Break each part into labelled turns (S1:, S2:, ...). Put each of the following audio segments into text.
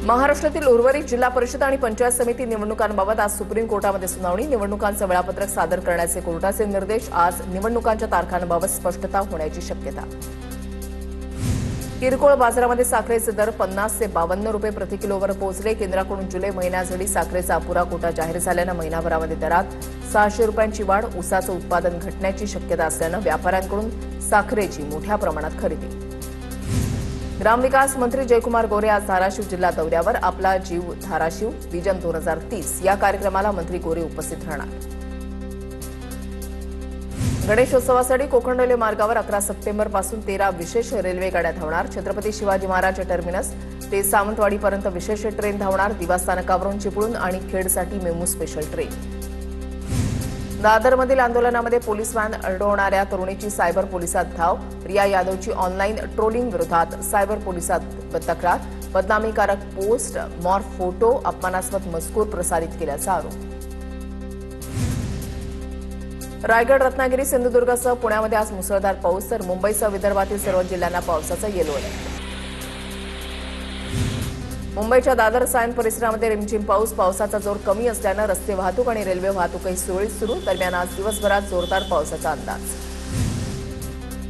S1: महाराष्ट्रातील उर्वरित जिल्हा परिषद आणि पंचायत समिती निवडणुकांबाबत आज सुप्रीम कोर्टामध्ये सुनावणी। निवडणुकांचं वेळापत्रक सादर करण्याचे कोर्टाचे निर्देश। आज निवडणुकांच्या तारखांबाबत स्पष्टता होण्याची शक्यता। किरकोळ बाजारामध्ये साखरेचे दर 50 ते 52 रुपये प्रति किलोवर पोहोचले। केंद्राकडून जुलै महिन्यासाठी साखरेचा अपुरा कोटा जाहीर झाल्यानं महिनाभरामध्ये दरात 600 रुपयांची वाढ। ऊसाचं उत्पादन घटण्याची शक्यता असल्यानं व्यापाऱ्यांकडून साखरेची मोठ्या प्रमाणात खरेदी। ग्रामविकास मंत्री जयकुमार गोरे आज धाराशिव जिल्हा दौऱ्यावर। आपला जीव धाराशिव विजन 2030 या कार्यक्रमाला मंत्री गोरे उपस्थित राहणार। गणेशोत्सवासाठी कोकण रेल्वे मार्गावर 11 सप्टेंबरपासून 13 विशेष रेल्वे गाड्या धावणार। छत्रपती शिवाजी महाराज टर्मिनस ते सावंतवाडीपर्यंत विशेष ट्रेन धावणार। दिवा स्थानकावरून चिपळूण आणि खेडसाठी मेमू स्पेशल ट्रेन। दादरमधील आंदोलनामध्ये पोलीस व्हॅन अडवणाऱ्या तरुणीची सायबर पोलिसात धाव। रिया यादवची ऑनलाईन ट्रोलिंग विरोधात सायबर पोलिसात तक्रार। बदनामीकारक पोस्ट, मॉर्फ फोटो, अपमानास्पद मजकूर प्रसारित केल्याचा आरोप। रायगड, रत्नागिरी, सिंधुदुर्गसह पुण्यामध्ये आज मुसळधार पाऊस, तर मुंबईसह विदर्भातील सर्व जिल्ह्यांना पावसाचा येलो अलर्ट। मुंबईच्या दादर सायन परिसरामध्ये रिमझिम पाऊस। पावसाचा जोर कमी असल्यानं रस्ते वाहतूक आणि रेल्वे वाहतूकही सुरळीत सुरू। दरम्यान आज दिवसभरात जोरदार पावसाचा अंदाज।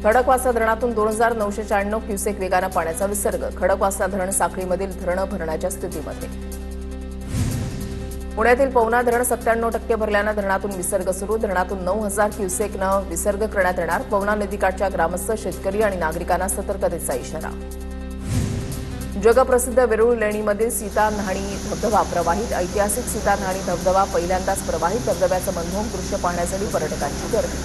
S1: खडकवासला धरणातून 2996 क्युसेक वेगानं पाण्याचा विसर्ग। खडकवासला धरण साखळीमधील धरणं भरण्याच्या स्थितीमध्ये। पुण्यातील पवना धरण 97% भरल्यानं धरणातून विसर्ग सुरू। धरणातून 9000 क्युसेकनं विसर्ग करण्यात येणार। पवना नदीकाठच्या ग्रामस्थ, शेतकरी आणि नागरिकांना सतर्कतेचा इशारा। जगप्रसिद्ध वेरूळ लेणीमधील सीता न्हाणी धबधबा प्रवाहित। ऐतिहासिक सीता न्हाणी धबधबा पहिल्यांदाच प्रवाहित। धबधब्याचं मनमोहक दृश्य पाहण्यासाठी पर्यटकांची गर्दी।